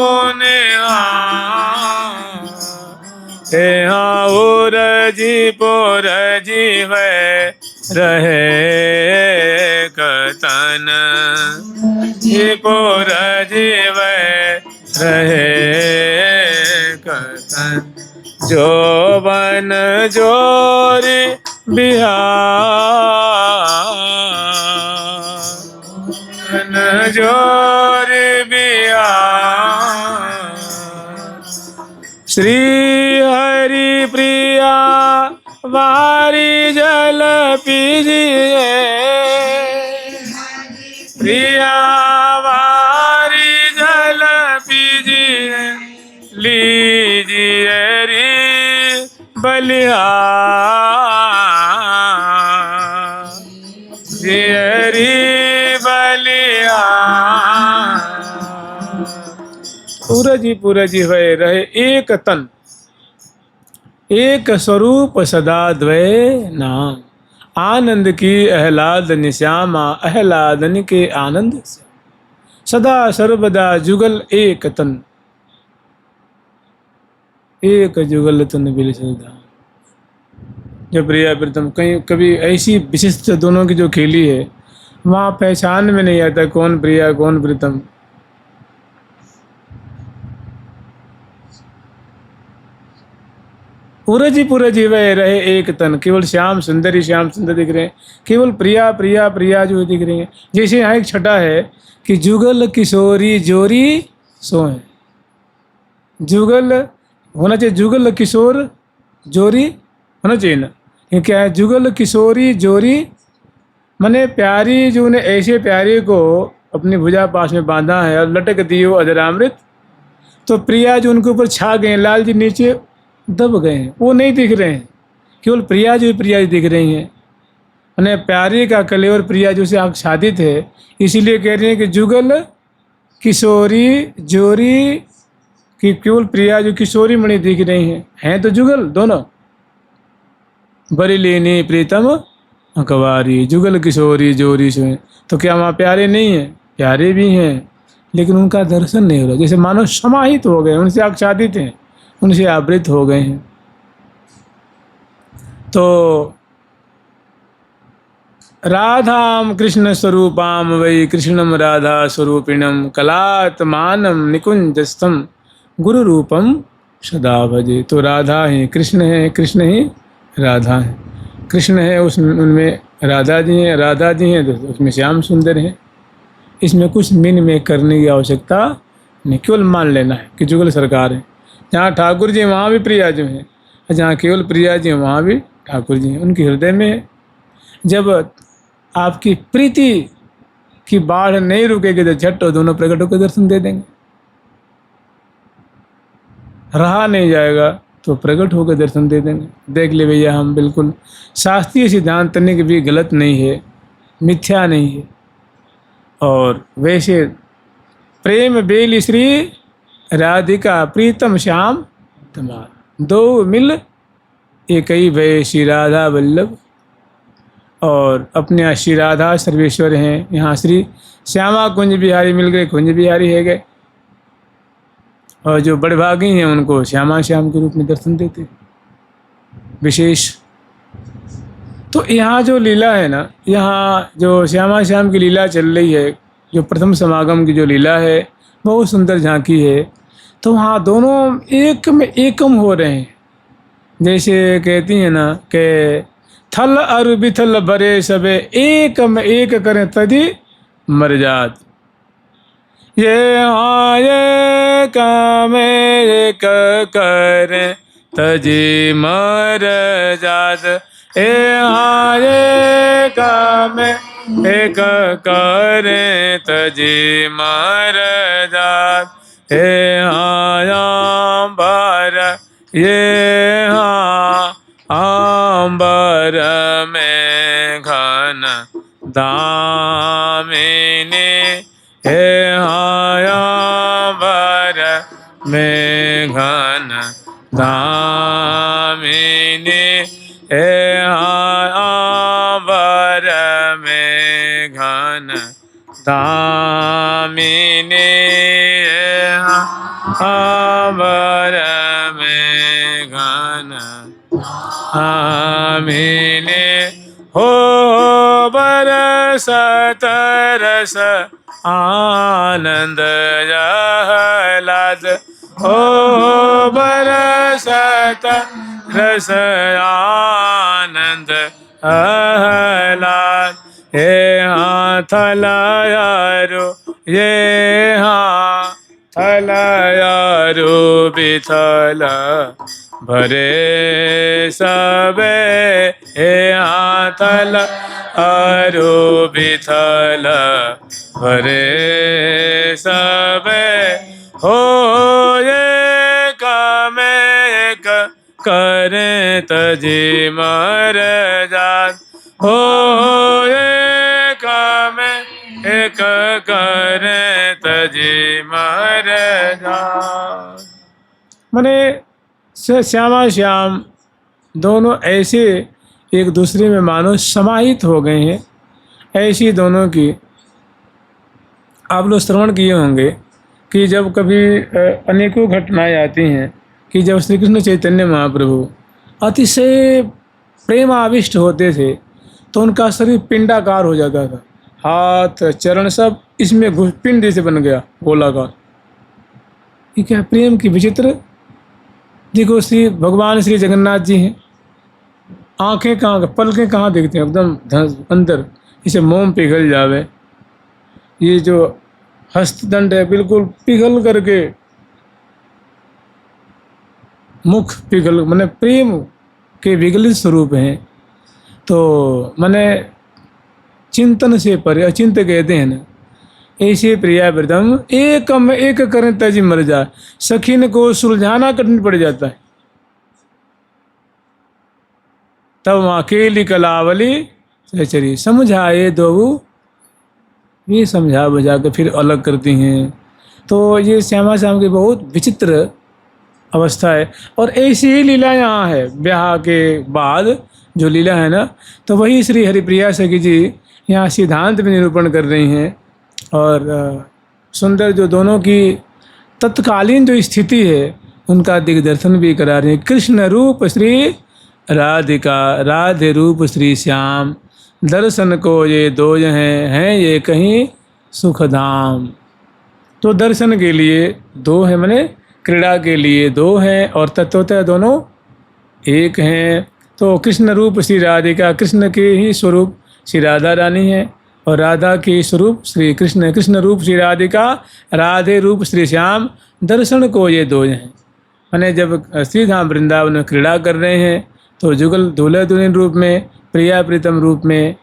उनिहार। यहाँ उरजी पुरजी है रहे कतन। पुर जीव रहे कथन। जो बन जोरी बिहार जोरी बिहार। श्री हरि प्रिया वारी जल पीजिए। प्रिया वारी जल पीजिए। लीजिए रे बलिहार। री बलिहार। पूरज ही हुए रहे एक तन एक स्वरूप सदा द्वय नाम। आनंद की आह्लादन श्यामा आह्लादन के आनंद से। सदा सर्वदा जुगल एक तन एक जुगल तन बिल सदा। जब प्रिया प्रीतम कहीं कभी ऐसी विशिष्ट दोनों की जो खेली है वहाँ पहचान में नहीं आता कौन प्रिया कौन प्रीतम। पूरज ही वह रहे एक तन। केवल श्याम सुंदर ही श्याम सुंदर दिख रहे हैं। केवल प्रिया प्रिया प्रिया जो दिख रही है। जैसे यहाँ एक छटा है कि जुगल किशोरी जोरी सोए। जुगल होना चाहिए जुगल किशोर जोरी होना चाहिए ना। ये क्या है, जुगल किशोरी जोरी, मैंने प्यारी जो ने ऐसे प्यारी को अपनी भुजा पास में बांधा है और लटक दियो अधरामृत, तो प्रिया जो उनके ऊपर छा गए, लाल जी नीचे दब गए हैं, वो नहीं दिख रहे हैं, केवल प्रिया जी दिख रही हैं। मैंने प्यारी का कलेवर प्रिया जो से आच्छादित है, इसीलिए कह रही हैं कि जुगल किशोरी जोरी, कि केवल प्रिया जो किशोरी मणि दिख रही हैं तो जुगल दोनों, बरेलीनी प्रीतम अकवारी, जुगल किशोरी जोरी से, तो क्या वहाँ प्यारे नहीं हैं? प्यारे भी हैं, लेकिन उनका दर्शन नहीं हो रहा, जैसे मानो समाहित हो गए, उनसे आच्छादित हैं, उनसे आवृत हो गए हैं। तो राधाम कृष्ण स्वरूपाम वै कृष्णम राधा स्वरूपिणम कलात्मानम निकुंजस्थम गुरु रूपम सदा भजे। तो राधा ही कृष्ण है, कृष्ण ही राधा है, कृष्ण है उनमें राधा जी हैं, राधा जी हैं तो उसमें श्याम सुंदर हैं। इसमें कुछ मिन में करने की आवश्यकता नहीं, केवल मान लेना है कि जुगल सरकार है। जहाँ ठाकुर जी वहाँ भी प्रिया जी हैं, जहाँ केवल प्रिया जी हैं वहाँ भी ठाकुर जी हैं, उनके हृदय में है। जब आपकी प्रीति की बाढ़ नहीं रुकेगी तो झट दोनों प्रकट होकर दर्शन दे देंगे, रहा नहीं जाएगा तो प्रकट होकर दर्शन दे देंगे। देख ले भैया, हम बिल्कुल शास्त्रीय सिद्धांत तनिक भी गलत नहीं है, मिथ्या नहीं है। और वैसे प्रेम बेली श्री राधिका प्रीतम श्याम तमार, दो मिल एक ही भय श्री राधा वल्लभ। और अपने यहाँ श्री राधा सर्वेश्वर हैं, यहाँ श्री श्यामा कुंज बिहारी मिल गए, कुंज बिहारी है गए, और जो बड़भागी हैं उनको श्यामा श्याम के रूप में दर्शन देते विशेष। तो यहाँ जो लीला है ना, यहाँ जो श्यामा श्याम की लीला चल रही है, जो प्रथम समागम की जो लीला है, बहुत सुंदर झांकी है। तो वहाँ दोनों एक में एकम हो रहे हैं, जैसे कहती हैं ना कि थल अरु बिथल भरे सबे एक में एक करें तदी मर जात, ये आये काम एक करें तजी मर जात, ए आये काम एक करें तजी मर जात, हे आयांबर ये हाँ आंबर में घन दामिनी, हे आयांबर में घन दामिनी, हे आयांबर में घन दामिनी, आंबर में घन दामिनी, हो बरसत रस आनंद आह्लाद, हो बरसत रस आनंद आह्लाद, हे हाथ लायारो ये हाँ थलायारो बिथल भरे सबे, हे हाथ लायारो बिथल भरे सबे, हो ये काम एक करें तजी मर जात, हो ये काम एक करें तजी मर जात। माने श्यामा श्याम दोनों ऐसे एक दूसरे में मानो समाहित हो गए हैं। ऐसी दोनों की आप लोग श्रवण किए होंगे कि जब कभी अनेकों घटनाएं आती हैं कि जब श्री कृष्ण चैतन्य महाप्रभु अतिशय प्रेमाविष्ट होते थे तो उनका शरीर पिंडाकार हो जाता था, हाथ चरण सब इसमें पिंड जैसे बन गया गोलाकार। ये क्या प्रेम की विचित्र। देखो श्री भगवान श्री जगन्नाथ जी हैं, आंखें कहाँ, पलकें कहाँ दिखते हैं, एकदम अंदर इसे मोम पिघल जावे। ये जो हस्तदंड है बिल्कुल पिघल करके, मुख पिघल, मैंने प्रेम के विगलित स्वरूप हैं। तो माने चिंतन से परे, अचिंत कहते हैं ना, ऐसे प्रिया वृदम एकम एक करें तजी मर जा, सखीन को सुलझाना कठिन पड़ जाता है। तब अकेली कलावली सहचरी, समझाए दो ये समझा बुझा के फिर अलग करती हैं। तो ये श्यामा श्याम की बहुत विचित्र अवस्था है। और ऐसी ही लीला यहाँ है, ब्याह के बाद जो लीला है ना, तो वही श्री हरिप्रिया सखी जी यहाँ सिद्धांत में निरूपण कर रही हैं। और सुंदर जो दोनों की तत्कालीन जो स्थिति है उनका दिग्दर्शन भी करा रही है। कृष्ण रूप श्री राधिका, राधे रूप श्री श्याम, दर्शन को ये दो हैं ये कहीं सुखधाम। तो दर्शन के लिए दो हैं, माने क्रीड़ा के लिए दो हैं, और तत्वतः दोनों एक हैं। तो कृष्ण रूप श्री राधिका, कृष्ण के ही स्वरूप श्री राधा रानी है, और राधा के स्वरूप श्री कृष्ण, कृष्ण रूप श्री राधिका, राधे रूप श्री श्याम, दर्शन को ये दो हैं। माने जब श्रीधाम वृंदावन में क्रीड़ा कर रहे हैं तो जुगल दूल्हा दुल्हन रूप में, प्रिया प्रीतम रूप में,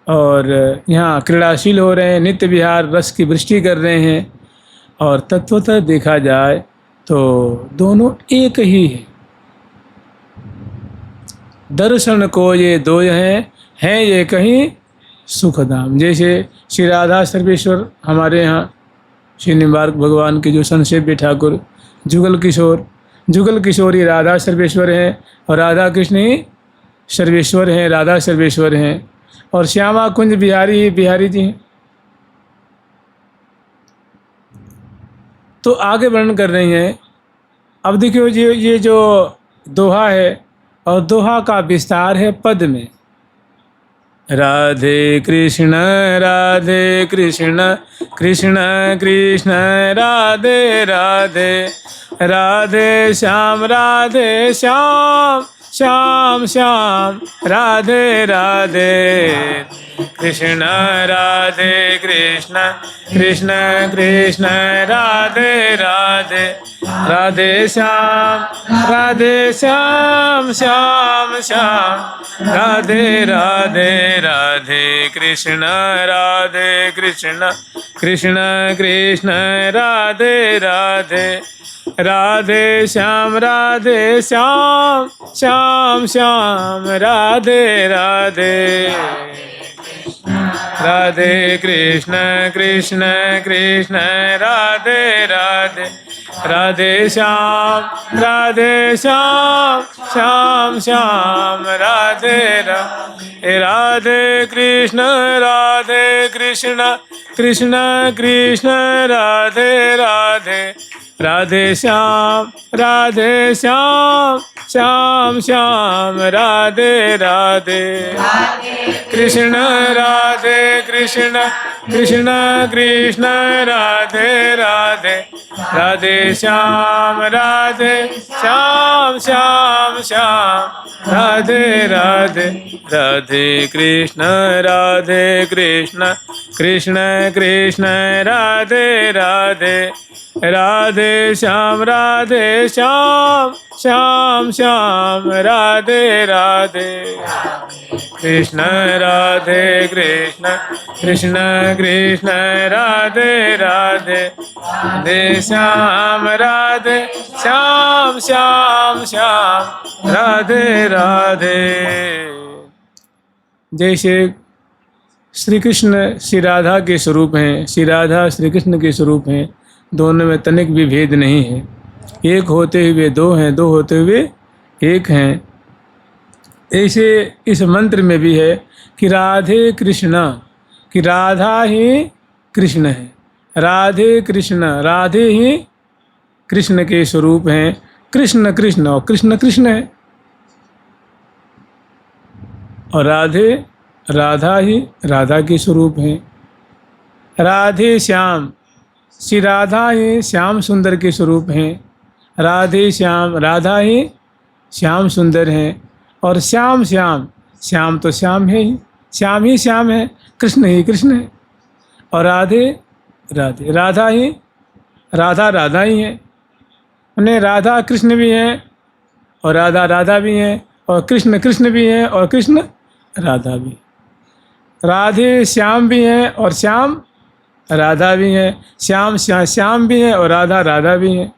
और यहाँ क्रीड़ाशील हो रहे हैं, नित्य विहार रस की वृष्टि कर रहे हैं। और तत्वतः देखा जाए तो दोनों एक ही है। दर्शन को ये दो हैं ये कहीं सुखधाम। जैसे श्री राधा सर्वेश्वर हमारे यहाँ श्री निम्बार्क भगवान के जो संक्षेप ठाकुर जुगल किशोर ही राधा सर्वेश्वर हैं, और राधा कृष्ण ही सर्वेश्वर हैं, राधा सर्वेश्वर हैं, और श्यामा कुंज बिहारी ही बिहारी जी हैं। तो आगे वर्णन कर रही हैं। अब देखियो ये जो दोहा है, और दोहा का विस्तार है पद में। राधे कृष्ण कृष्ण कृष्ण राधे राधे, राधे श्याम श्याम श्याम राधे राधे, कृष्ण राधे कृष्ण कृष्ण कृष्ण राधे राधे, राधे श्याम श्याम श्याम राधे राधे, राधे कृष्ण कृष्ण कृष्ण राधे राधे, राधे श्याम श्याम श्याम राधे राधे, राधे कृष्ण कृष्ण कृष्ण राधे राधे, राधे श्याम श्याम राधे राधे, राधे कृष्ण कृष्ण कृष्ण राधे राधे, राधे श्याम श्याम राधे राधे, कृष्ण कृष्ण कृष्ण राधे राधे, राधे श्याम श्याम राधे राधे, राधे कृष्ण कृष्ण कृष्ण राधे राधे, राधे श्याम श्याम राधे राधे, कृष्ण कृष्ण कृष्ण राधे राधे, राधे श्याम श्याम राधे राधे। जैसे श्री कृष्ण श्री राधा के स्वरूप हैं, श्री राधा श्री कृष्ण के स्वरूप हैं, दोनों में तनिक भी भेद नहीं है। एक होते हुए दो हैं, दो होते हुए एक हैं। ऐसे इस मंत्र में भी है कि राधे कृष्ण, कि राधा ही कृष्ण है, राधे कृष्ण, राधे ही कृष्ण के स्वरूप हैं, कृष्ण कृष्ण और कृष्ण कृष्ण है, और राधे राधा ही राधा के स्वरूप हैं। राधे श्याम, श्री राधा ही श्याम सुंदर के स्वरूप हैं, राधे श्याम, राधा ही श्याम सुंदर हैं, और श्याम श्याम, श्याम तो श्याम है ही श्याम है, कृष्ण ही कृष्ण है, और राधे राधे, राधा ही राधा ही है। उन्हें राधा कृष्ण भी हैं, और राधा राधा भी हैं, और कृष्ण कृष्ण भी हैं और कृष्ण राधा भी। राधे श्याम भी हैं और श्याम राधा भी हैं। श्याम श्याम भी हैं और राधा राधा भी हैं।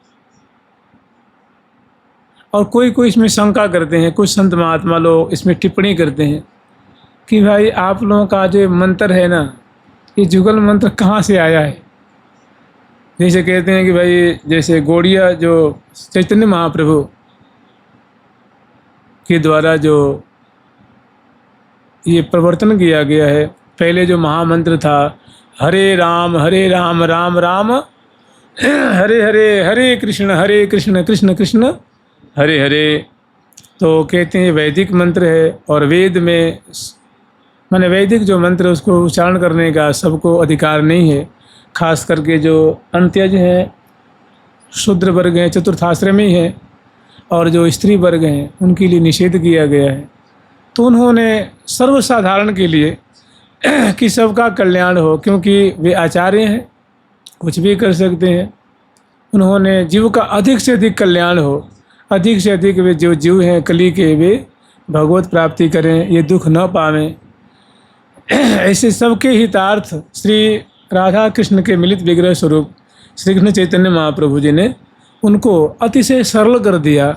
और कोई कोई इसमें शंका करते हैं, कुछ संत महात्मा लोग इसमें टिप्पणी करते हैं कि भाई आप लोगों का जो मंत्र है ना, ये जुगल मंत्र कहाँ से आया है। जैसे कहते हैं कि भाई जैसे गौड़िया जो चैतन्य महाप्रभु के द्वारा जो ये प्रवर्तन किया गया है, पहले जो महामंत्र था हरे राम राम राम हरे हरे, हरे कृष्ण कृष्ण कृष्ण हरे हरे, तो कहते हैं वैदिक मंत्र है। और वेद में माने वैदिक जो मंत्र उसको उच्चारण करने का सबको अधिकार नहीं है। खास करके जो अंत्यज हैं, शूद्र वर्ग हैं, चतुर्थाश्रमी हैं और जो स्त्री वर्ग हैं उनके लिए निषेध किया गया है। तो उन्होंने सर्वसाधारण के लिए कि सबका कल्याण हो, क्योंकि वे आचार्य हैं, कुछ भी कर सकते हैं, उन्होंने जीव का अधिक से अधिक कल्याण हो, अधिक से अधिक वे जो जीव हैं कली के वे भगवत प्राप्ति करें, ये दुख न पावें। ऐसे सबके हितार्थ श्री राधा कृष्ण के मिलित विग्रह स्वरूप श्री कृष्ण चैतन्य महाप्रभु जी ने उनको अतिशय सरल कर दिया।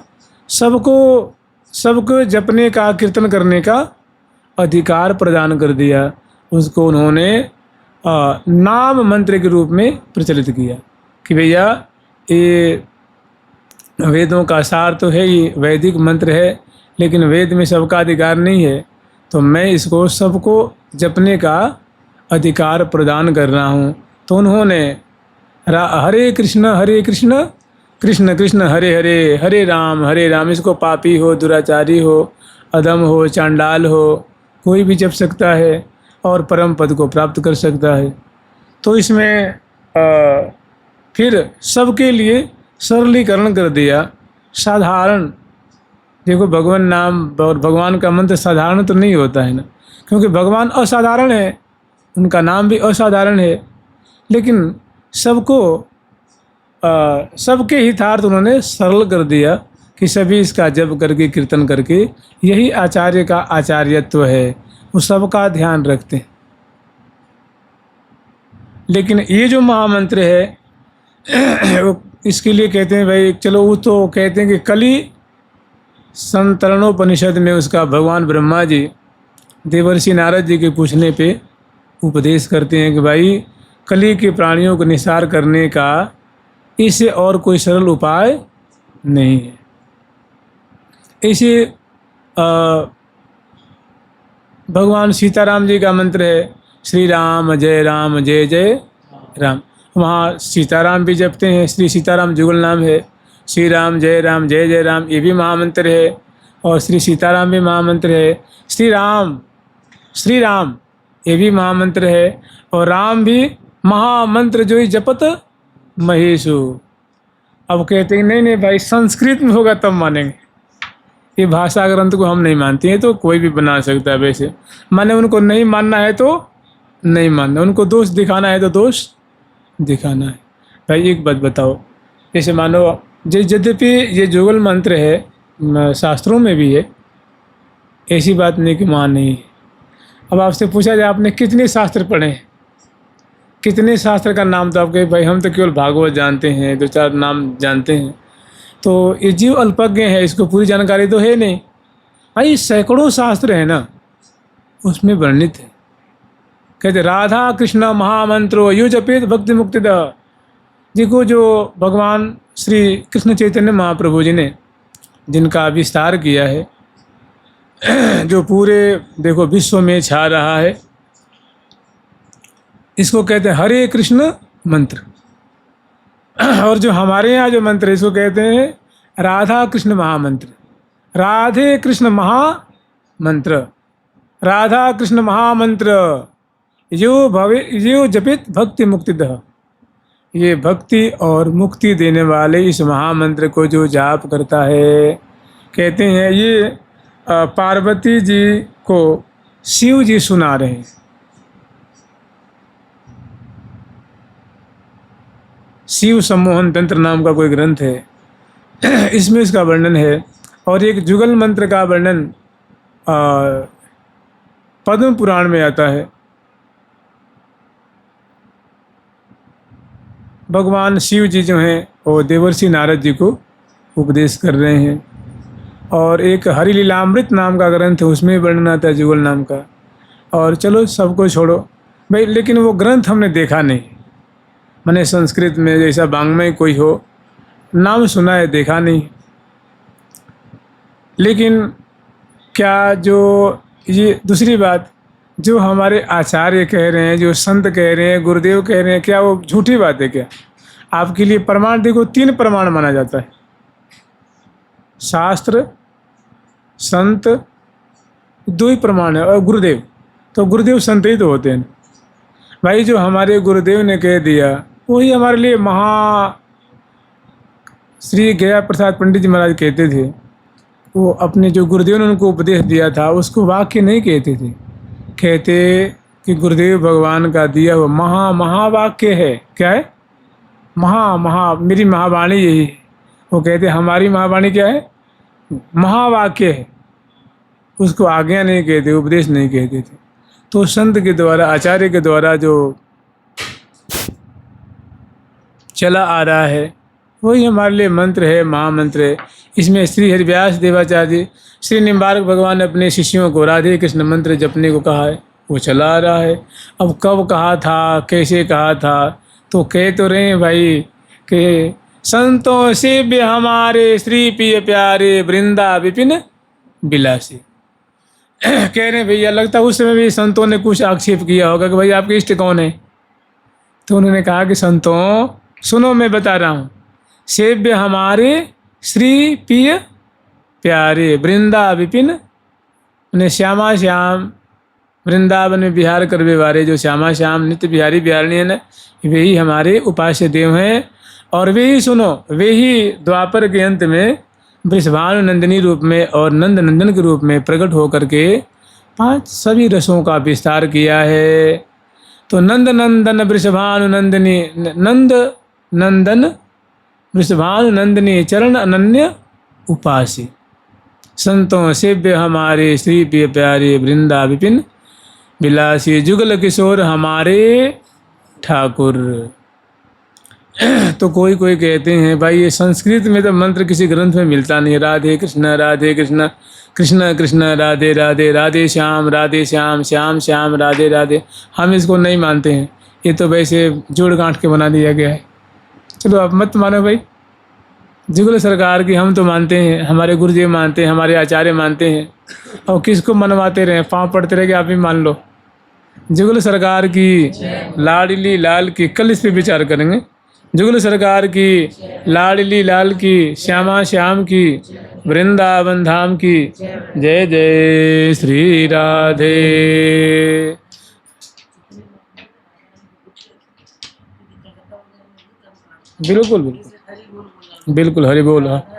सबको जपने का, कीर्तन करने का अधिकार प्रदान कर दिया। उसको उन्होंने नाम मंत्र के रूप में प्रचलित किया कि भैया ये वेदों का सार तो है, ये वैदिक मंत्र है, लेकिन वेद में सबका अधिकार नहीं है, तो मैं इसको सबको जपने का अधिकार प्रदान कर रहा हूँ। तो उन्होंने हरे कृष्ण कृष्ण कृष्ण हरे हरे, हरे राम, इसको पापी हो, दुराचारी हो, अधम हो, चांडाल हो, कोई भी जप सकता है और परम पद को प्राप्त कर सकता है। तो इसमें फिर सबके लिए सरलीकरण कर दिया। साधारण, देखो भगवान नाम और भगवान का मंत्र साधारण तो नहीं होता है ना, क्योंकि भगवान असाधारण है, उनका नाम भी असाधारण है, लेकिन सबके हितार्थ उन्होंने सरल कर दिया कि सभी इसका जप करके, कीर्तन करके, यही आचार्य का आचार्यत्व है, वो सबका ध्यान रखते हैं। लेकिन ये जो महामंत्र है वो इसके लिए कहते हैं भाई चलो, वो तो कहते हैं कि कली संतरणोपनिषद में उसका भगवान ब्रह्मा जी देवर्षि नारद जी के पूछने पे उपदेश करते हैं कि भाई कली के प्राणियों को निसार करने का इससे और कोई सरल उपाय नहीं है। ऐसे भगवान सीताराम जी का मंत्र है श्री राम जय जय राम। वहाँ सीताराम भी जपते हैं, श्री सीताराम जुगल नाम है। श्री राम जय जय राम ये भी महामंत्र है, और श्री सीताराम भी महामंत्र है। श्री राम ये भी महामंत्र है, और राम भी महामंत्र जो ही जपत महेशु। अब कहते हैं नहीं भाई संस्कृत में होगा तब मानेंगे, ये भाषा ग्रंथ को हम नहीं मानते हैं। तो कोई भी बना सकता है, वैसे माने उनको नहीं मानना है तो नहीं मानना, उनको दोष दिखाना है तो दोष दिखाना है। भाई एक बात बताओ, जैसे मानो यद्यपि ये जुगल मंत्र है, शास्त्रों में भी है, ऐसी बात नहीं कि वहाँ नहीं है। अब आपसे पूछा जाए आपने कितने शास्त्र पढ़े हैं, कितने शास्त्र का नाम तो आपके भाई हम तो केवल भागवत जानते हैं, 2-4 नाम जानते हैं। तो ये जीव अल्पज्ञ है, इसको पूरी जानकारी तो है नहीं। भाई सैकड़ों शास्त्र है ना, उसमें वर्णित है। कहते राधा कृष्ण महामंत्रो यु जपित भक्ति मुक्तिदा, जिनको जो भगवान श्री कृष्ण चैतन्य महाप्रभु जी ने जिनका विस्तार किया है, जो पूरे देखो विश्व में छा रहा है, इसको कहते हैं हरे कृष्ण मंत्र। और जो हमारे यहाँ जो मंत्र है इसको कहते हैं राधा कृष्ण महामंत्र, राधे कृष्ण महामंत्र, राधा कृष्ण महामंत्र यो जपित भक्ति मुक्तिदः। ये भक्ति और मुक्ति देने वाले इस महामंत्र को जो जाप करता है, कहते हैं ये पार्वती जी को शिव जी सुना रहे हैं। शिव सम्मोहन तंत्र नाम का कोई ग्रंथ है, इसमें इसका वर्णन है। और एक जुगल मंत्र का वर्णन पद्म पुराण में आता है। भगवान शिव जी जो हैं वो देवर्षि नारद जी को उपदेश कर रहे हैं। और एक हरि लीलामृत नाम का ग्रंथ है, उसमें वर्णन आता है जुगल नाम का। और चलो सबको छोड़ो भाई, लेकिन वो ग्रंथ हमने देखा नहीं। मैंने संस्कृत में जैसा वाङ्मय कोई हो, नाम सुना है, देखा नहीं। लेकिन क्या जो ये दूसरी बात जो हमारे आचार्य कह रहे हैं, जो संत कह रहे हैं, गुरुदेव कह रहे हैं, क्या वो झूठी बात है क्या? आपके लिए प्रमाण देखो, 3 प्रमाण माना जाता है, शास्त्र, संत, 2 ही प्रमाण है, और गुरुदेव। तो गुरुदेव संत ही तो होते हैं भाई। जो हमारे गुरुदेव ने कह दिया वही हमारे लिए श्री गया प्रसाद पंडित जी महाराज कहते थे। वो अपने जो गुरुदेव ने उनको उपदेश दिया था उसको वाक्य नहीं कहते थे, कहते कि गुरुदेव भगवान का दिया हुआ महावाक्य है। क्या है? मेरी महावाणी यही है। वो कहते हमारी महावाणी क्या है? महावाक्य है। उसको आज्ञा नहीं कहते, उपदेश नहीं कहते थे। तो संत के द्वारा, आचार्य के द्वारा जो चला आ रहा है वही हमारे लिए मंत्र है, महामंत्र है। इसमें श्री हरिव्यास देवाचार्य, श्री निम्बार्क भगवान ने अपने शिष्यों को राधे कृष्ण मंत्र जपने को कहा है, वो चला आ रहा है। अब कब कहा था, कैसे कहा था, तो कह तो रहे हैं भाई कि संतों सेव्य हमारे श्री प्रिय प्यारे वृंदा विपिन बिलासी। कह रहे हैं भैया, लगता है उस समय भी संतों ने कुछ आक्षेप किया होगा कि भाई आपके इष्ट कौन है। तो उन्होंने कहा कि संतों सुनो, मैं बता रहा हूँ, सेव्य हमारे श्री प्रिय प्यारे वृंदा विपिन, उन्हें श्यामा श्याम वृंदावन में विहार करवे वाले जो श्यामा श्याम नित्य बिहारी बिहारणी है ना, वे ही हमारे उपास्य देव हैं। और वे ही सुनो, वे ही द्वापर के अंत में वृषभानु नंदिनी रूप में और नंद नंदन के रूप में प्रकट होकर के 5 सभी रसों का विस्तार किया है। तो नंद नंदन वृषभानु नंदिनी, नंद नंदन वृषभानु नंदिनी चरण अनन्य उपासी, संतों सेव्य हमारे श्री प्रिय प्यारे वृंदा विपिन बिलासी, जुगल किशोर हमारे ठाकुर। तो कोई कहते हैं भाई ये संस्कृत में तो मंत्र किसी ग्रंथ में मिलता नहीं है, राधे कृष्ण कृष्ण कृष्ण राधे राधे, राधे श्याम श्याम श्याम राधे राधे। हम इसको नहीं मानते हैं, ये तो वैसे जोड़ गांठ के बना दिया गया है। चलो आप मत मानो भाई, जुगल सरकार की हम तो मानते हैं, हमारे गुरुदेव मानते हैं, हमारे आचार्य मानते हैं। और किसको मनवाते रहे, पाँव पड़ते रहे कि आप भी मान लो। जुगल सरकार की, लाडली लाल की, कल इस पर विचार करेंगे। जुगल सरकार की, लाडली लाल की, श्यामा श्याम की, वृंदावन धाम की जय जय श्री राधे। बिल्कुल बिल्कुल बिल्कुल, हरि बोल। हाँ।